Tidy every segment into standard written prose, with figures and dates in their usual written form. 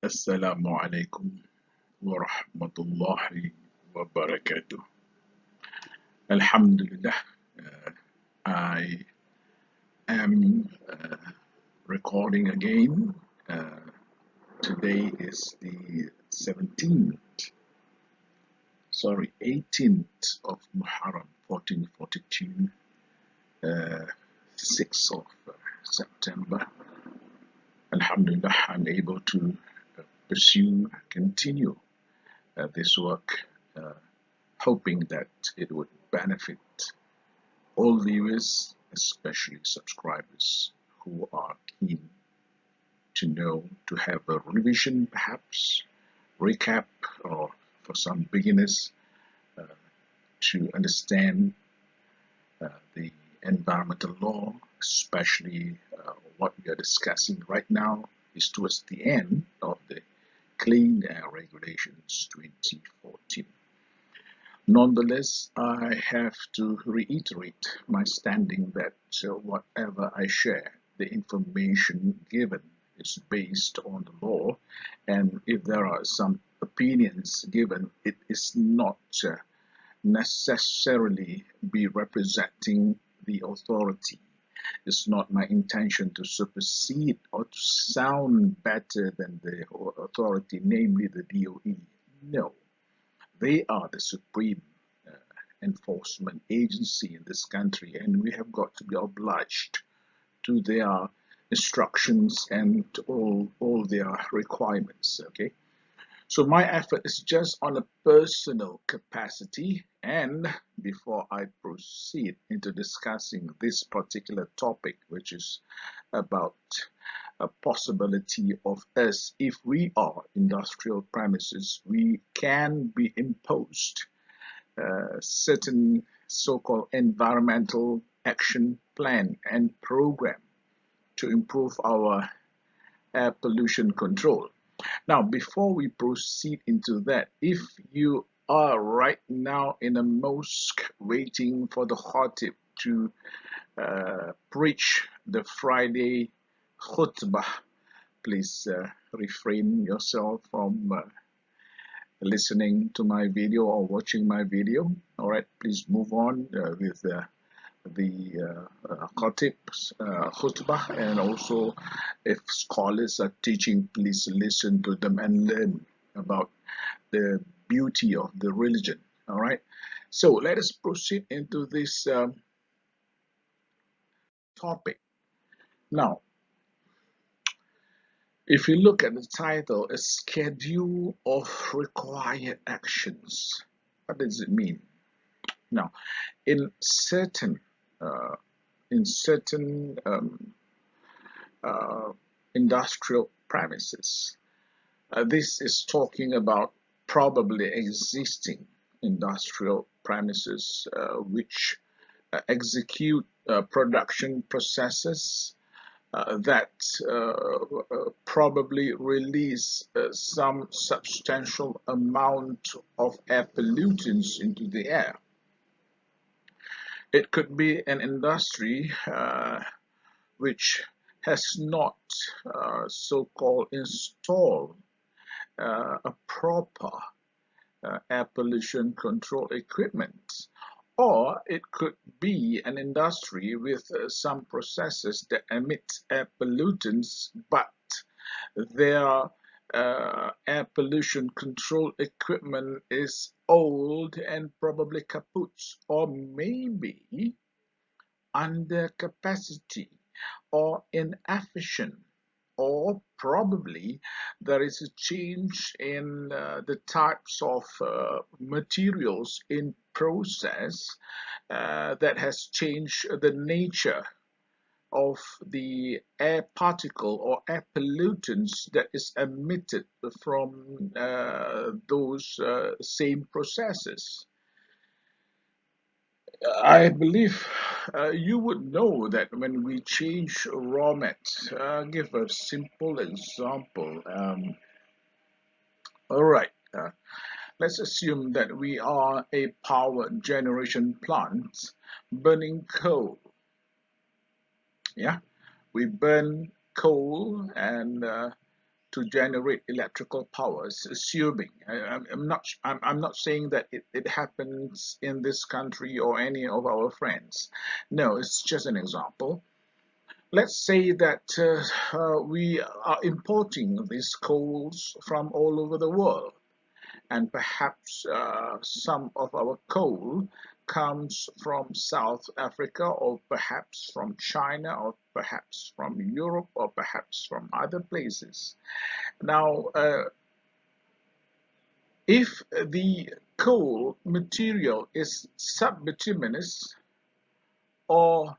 Assalamu alaikum wa rahmatullahi wa barakatuh. Alhamdulillah, I am recording again. Today is the 18th of Muharram 1442, 6th of September. Alhamdulillah, I'm able to continue this work, hoping that it would benefit all viewers, especially subscribers who are keen to know, to have a revision, perhaps recap, or for some beginners to understand the environmental law, especially what we are discussing right now is towards the end of the Clean Air Regulations 2014. Nonetheless, I have to reiterate my standing that whatever I share, the information given is based on the law, and if there are some opinions given, it is not necessarily be representing the authority. It's not my intention to supersede or to sound better than the authority, namely the DOE. No, they are the supreme enforcement agency in this country, and we have got to be obliged to their instructions and all their requirements. Okay, so my effort is just on a personal capacity. And before I proceed into discussing this particular topic, which is about a possibility of us, if we are industrial premises, we can be imposed certain so-called environmental action plan and program to improve our air pollution control. Now, before we proceed into that, if you are right now in a mosque waiting for the khatib to preach the Friday khutbah, please refrain yourself from listening to my video or watching my video. All right, please move on with the khatib's khutbah, and also if scholars are teaching, please listen to them and learn about the beauty of the religion. All right, so let us proceed into this topic. Now, if you look at the title, a schedule of required actions, what does it mean? Now, in certain industrial premises, this is talking about probably existing industrial premises which execute production processes that probably release some substantial amount of air pollutants into the air. It could be an industry which has not so-called installed a proper air pollution control equipment. Or it could be an industry with some processes that emit air pollutants, but their air pollution control equipment is old and probably kaput, or maybe under capacity or inefficient, or probably there is a change in the types of materials in process that has changed the nature of the air particle or air pollutants that is emitted from those same processes. I believe you would know that when we change raw mat, give a simple example. All right, let's assume that we are a power generation plant burning coal. Yeah, we burn coal and to generate electrical powers, assuming I'm not saying that it happens in this country or any of our friends. No, it's just an example. Let's say that we are importing these coals from all over the world, and perhaps some of our coal comes from South Africa, or perhaps from China, or perhaps from Europe, or perhaps from other places. Now, if the coal material is subbituminous or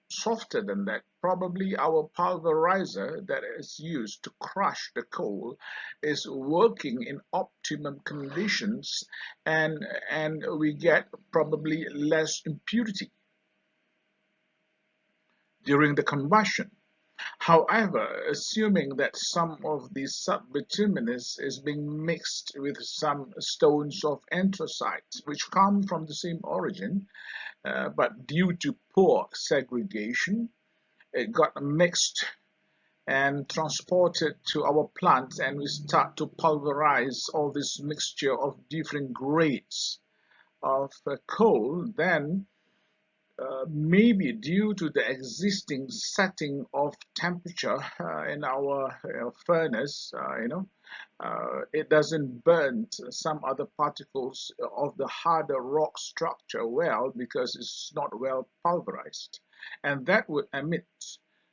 softer than that, probably our pulverizer that is used to crush the coal is working in optimum conditions, and we get probably less impurity during the combustion. However, assuming that some of the subbituminous is being mixed with some stones of anthracite, which come from the same origin, but due to poor segregation, it got mixed and transported to our plant, and we start to pulverize all this mixture of different grades of coal. Then maybe due to the existing setting of temperature in our furnace, it doesn't burn some other particles of the harder rock structure well, because it's not well pulverized, and that would emit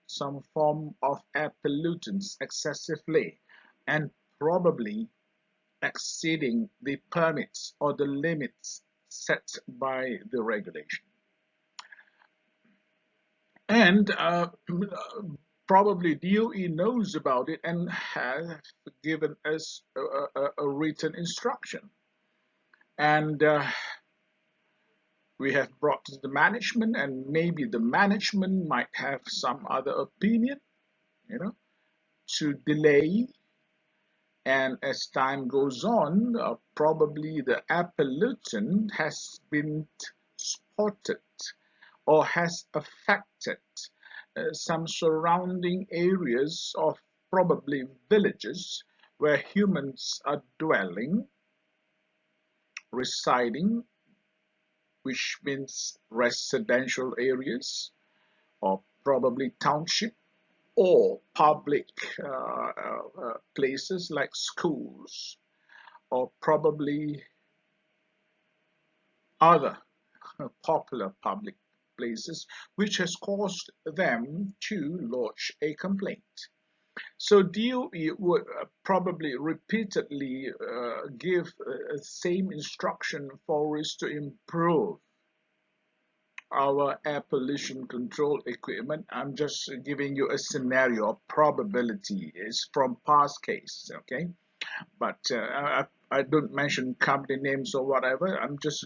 some form of air pollutants excessively, and probably exceeding the permits or the limits set by the regulation. And probably DOE knows about it and has given us a written instruction. And we have brought to the management, and maybe the management might have some other opinion, to delay. And as time goes on, probably the air pollutant has been spotted or has affected some surrounding areas of probably villages where humans are dwelling, residing, which means residential areas, or probably township, or public places like schools, or probably other popular public places, which has caused them to lodge a complaint. So DOE would probably repeatedly give the same instruction for us to improve our air pollution control equipment. I'm just giving you a scenario, a probability is from past case, okay? But I don't mention company names or whatever. I'm just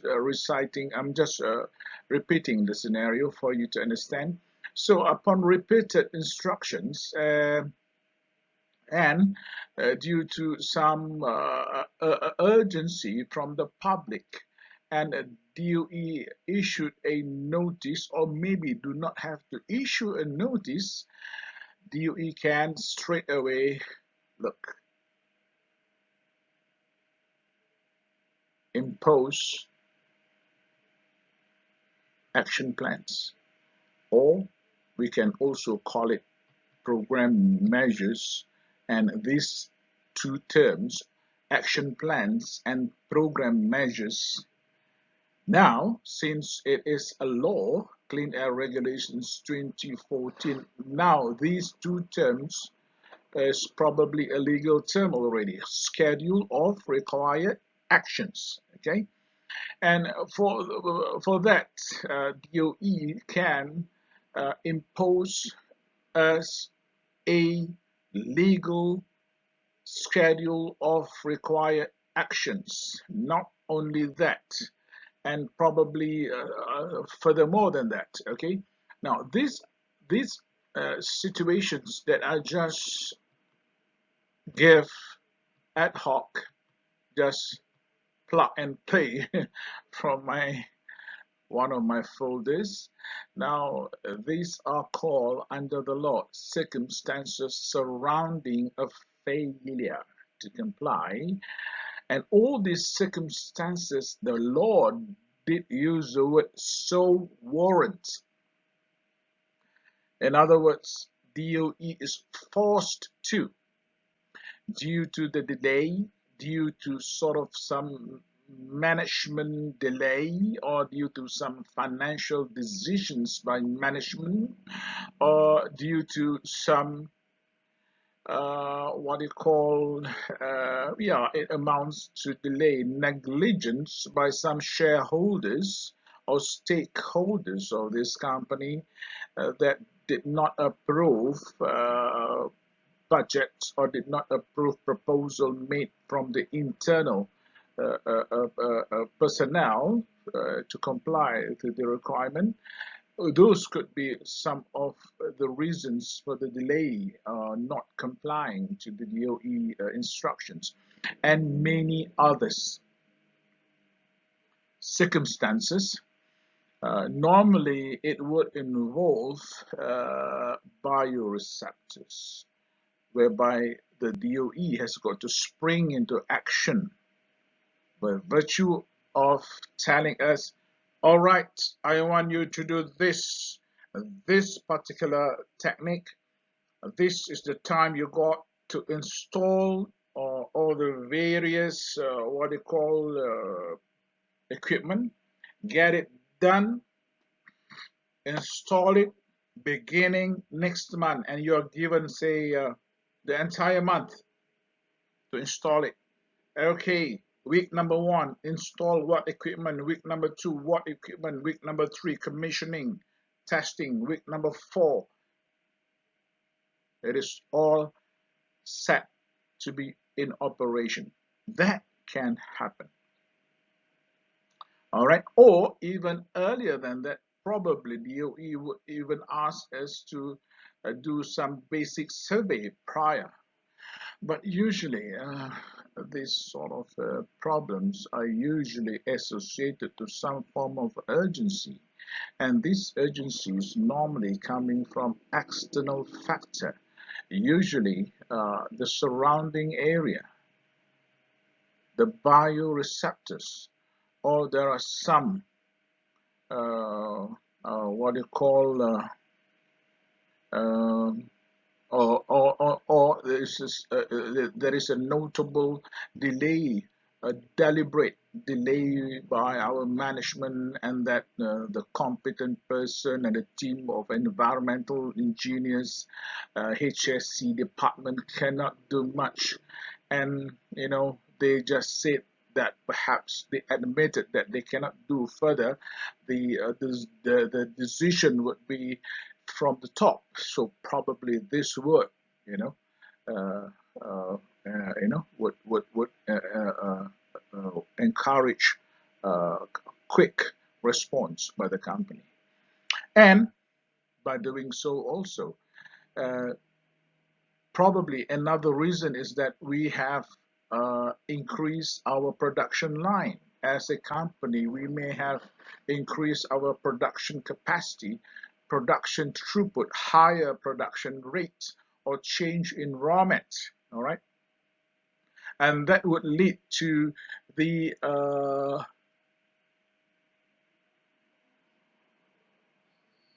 repeating the scenario for you to understand. So upon repeated instructions, and due to some urgency from the public, and DOE issued a notice, or maybe do not have to issue a notice, DOE can straight away, look, impose action plans, or we can also call it program measures. And these two terms, action plans and program measures, now since it is a law, Clean Air Regulations 2014, now these two terms is probably a legal term already, schedule of required actions, okay? And for that, DOE can impose as a legal schedule of required actions. Not only that, and probably furthermore than that. Okay. Now these situations that I just give ad hoc, just plug and play from my one of my folders. Now, these are called under the law circumstances surrounding a failure to comply. And all these circumstances, the Lord did use the word so warrant. In other words, DOE is forced to, due to the delay, due to sort of some management delay, or due to some financial decisions by management, or due to some what you call yeah, it amounts to delay, negligence by some shareholders or stakeholders of this company that did not approve budgets or did not approve proposal made from the internal personnel to comply to the requirement. Those could be some of the reasons for the delay not complying to the DOE instructions, and many others circumstances. Normally, it would involve bioreceptors, whereby the DOE has got to spring into action by virtue of telling us, all right, I want you to do this particular technique. This is the time you got to install all the various what they call equipment. Get it done, install it beginning next month, and you're given, say, the entire month to install it. Okay, week number one, install what equipment. Week number two, what equipment. Week number three, commissioning, testing. Week number four, it is all set to be in operation. That can happen. All right, or even earlier than that, probably DOE would even ask us to do some basic survey prior. But usually, these sort of problems are usually associated to some form of urgency, and this urgency is normally coming from external factor, usually the surrounding area, the bioreceptors, or there are some what you call um, or there is a notable delay, a deliberate delay by our management, and that the competent person and a team of environmental engineers, HSC department cannot do much, and they just said that perhaps they admitted that they cannot do further. The decision would be from the top, so probably this would uh, uh, would encourage quick response by the company, and by doing so also, uh, probably another reason is that we have increased our production line. As a company, we may have increased our production capacity, production throughput, higher production rates, or change in raw mats. All right, and that would lead to the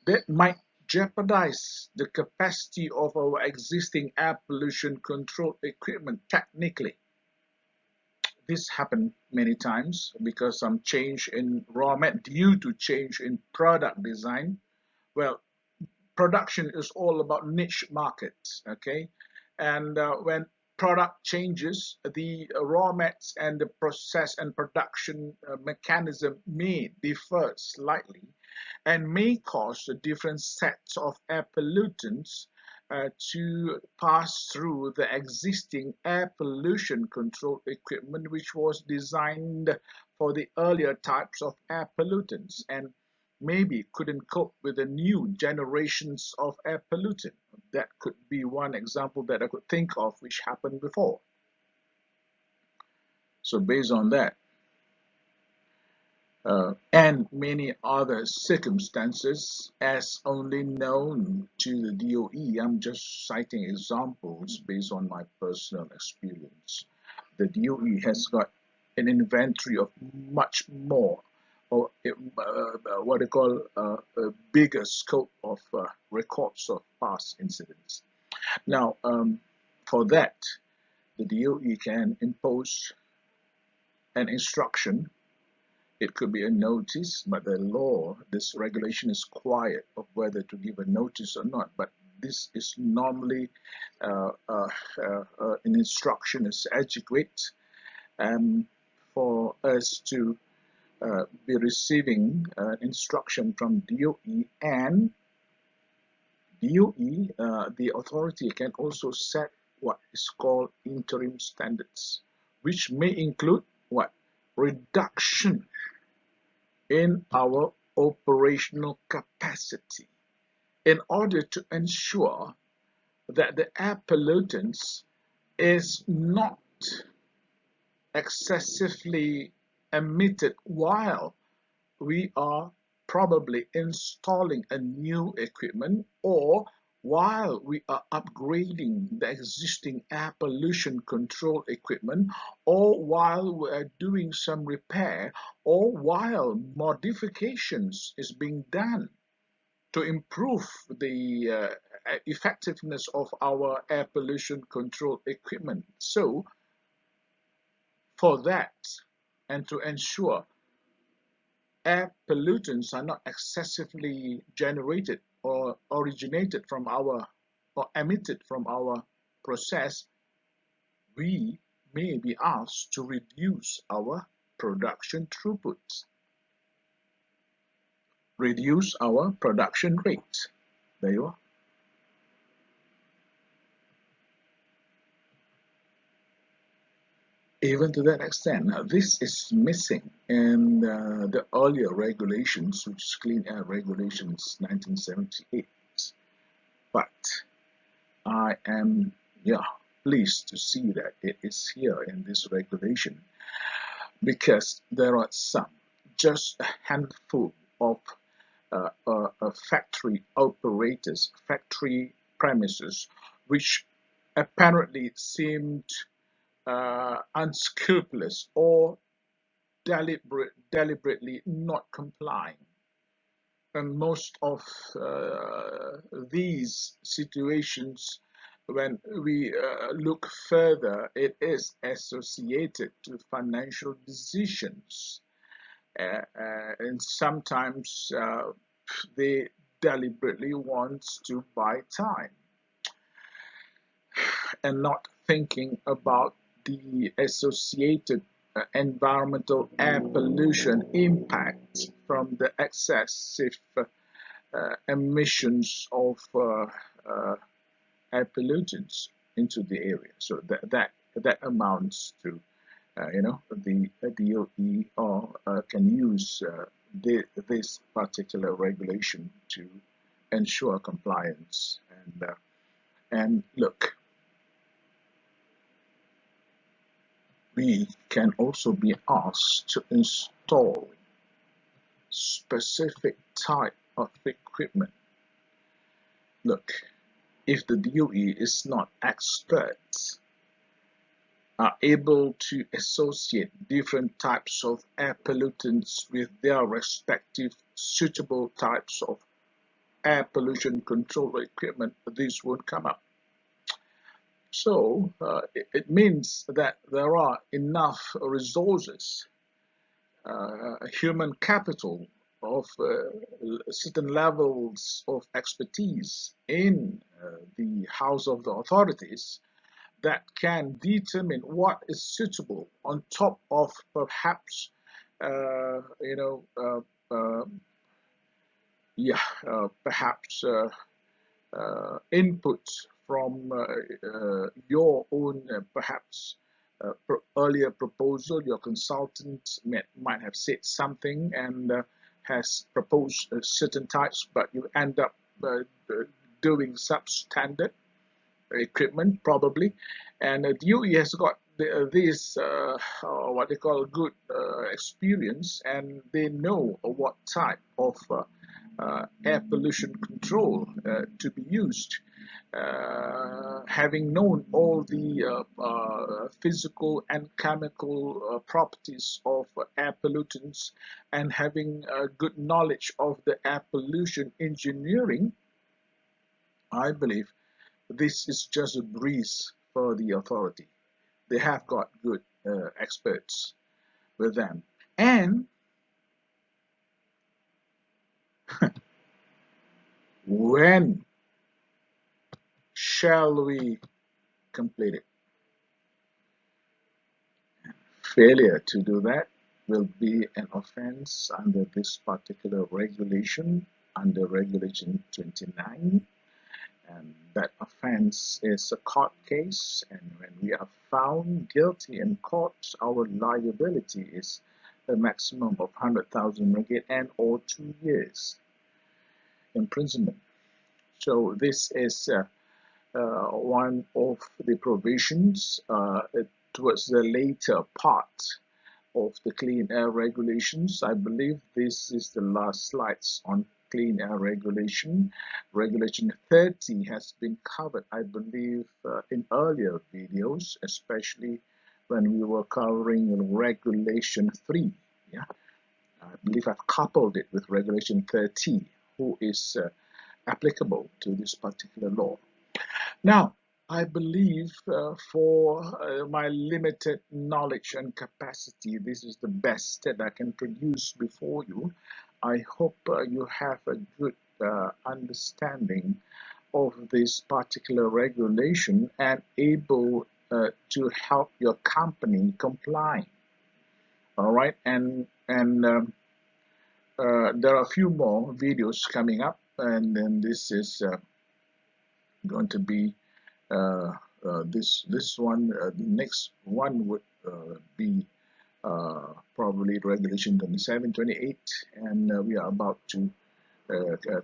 that might jeopardize the capacity of our existing air pollution control equipment technically. This happened many times because some change in raw mat due to change in product design. Well, production is all about niche markets, okay? And when product changes, the raw mats and the process and production mechanism may differ slightly and may cause different sets of air pollutants to pass through the existing air pollution control equipment, which was designed for the earlier types of air pollutants and maybe couldn't cope with the new generations of air pollutant. That could be one example that I could think of which happened before. So based on that, and many other circumstances as only known to the DOE. I'm just citing examples based on my personal experience. The DOE has got an inventory of much more, or what they call a bigger scope of records of past incidents. Now, for that, the DOE can impose an instruction. It could be a notice, but the law, this regulation is quiet of whether to give a notice or not. But this is normally an instruction is adequate for us to be receiving instruction from DOE, and DOE, the authority can also set what is called interim standards, which may include what? Reduction in our operational capacity in order to ensure that the air pollutants is not excessively emitted while we are probably installing a new equipment, or while we are upgrading the existing air pollution control equipment, or while we are doing some repair, or while modifications is being done to improve the effectiveness of our air pollution control equipment. So for that, and to ensure air pollutants are not excessively generated or originated from our or emitted from our process, we may be asked to reduce our production throughput, reduce our production rate. There you are. Even to that extent, this is missing in the earlier regulations, which is Clean Air Regulations 1978. But I am, pleased to see that it is here in this regulation, because there are just a handful of factory operators, factory premises, which apparently seemed unscrupulous or deliberately not complying. And most of these situations, when we look further, it is associated to financial decisions. And sometimes they deliberately want to buy time and not thinking about the associated environmental air pollution impact from the excessive emissions of air pollutants into the area. So that amounts to the DOE or can use this particular regulation to ensure compliance. And look, we can also be asked to install specific type of equipment. Look, if the DOE is not experts, are able to associate different types of air pollutants with their respective suitable types of air pollution control equipment, this won't come up. So it means that there are enough resources, human capital of certain levels of expertise in the House of the Authorities that can determine what is suitable on top of perhaps perhaps input from your own perhaps earlier proposal. Your consultant might have said something and has proposed certain types, but you end up doing substandard. equipment probably, and DOE has got this what they call good experience, and they know what type of air pollution control to be used. Having known all the physical and chemical properties of air pollutants, and having good knowledge of the air pollution engineering, I believe this is just a breeze for the authority. They have got good experts with them. And when shall we complete it? Failure to do that will be an offense under this particular regulation, under Regulation 29. And that offense is a court case, and when we are found guilty in court, our liability is a maximum of 100,000 ringgit and or 2 years imprisonment. So this is one of the provisions towards the later part of the clean air regulations. I believe this is the last slides on clean air regulation. Regulation 30 has been covered, I believe, in earlier videos, especially when we were covering regulation 3. Yeah, I believe I've coupled it with regulation 30, who is applicable to this particular law. Now, I believe for my limited knowledge and capacity, this is the best that I can produce before you. I hope you have a good understanding of this particular regulation and able to help your company comply. All right, and there are a few more videos coming up, and then this is going to be this one. The next one would be probably regulation 27, 28, and we are about to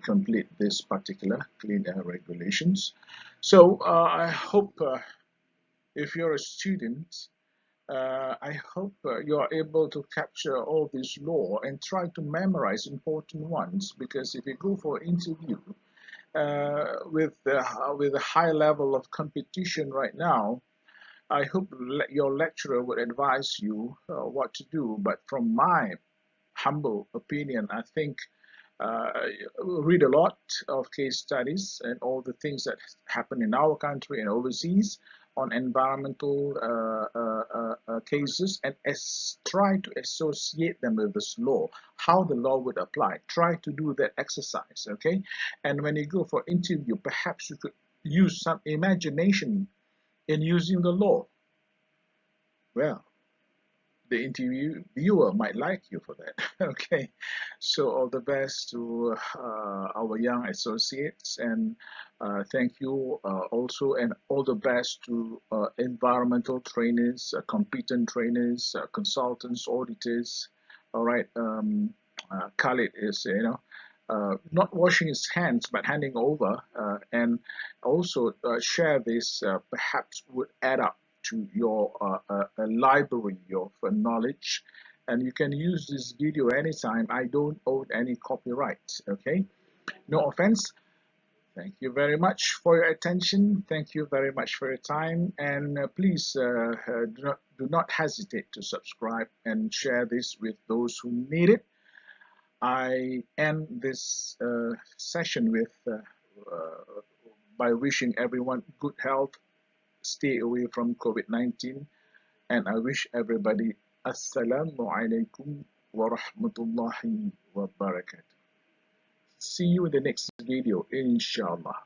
complete this particular clean air regulations. So I hope if you're a student, I hope you are able to capture all this law and try to memorize important ones, because if you go for an interview with a high level of competition right now, I hope your lecturer would advise you what to do. But from my humble opinion, I think uh, read a lot of case studies and all the things that happen in our country and overseas on environmental cases, and try to associate them with this law, how the law would apply. Try to do that exercise, okay? And when you go for interview, perhaps you could use some imagination in using the law. Well, the interviewer might like you for that. Okay, so all the best to our young associates, and thank you also, and all the best to environmental trainers, competent trainers, consultants, auditors. All right, Khalid is not washing his hands but handing over, and also share this, perhaps would add up to your library of knowledge, and you can use this video anytime. I don't own any copyright, okay? No offense. Thank you very much for your attention. Thank you very much for your time, and please do not hesitate to subscribe and share this with those who need it. I end this session with by wishing everyone good health, stay away from COVID-19, and I wish everybody Assalamu alaikum wa rahmatullahi wa barakatuh. See you in the next video, inshallah.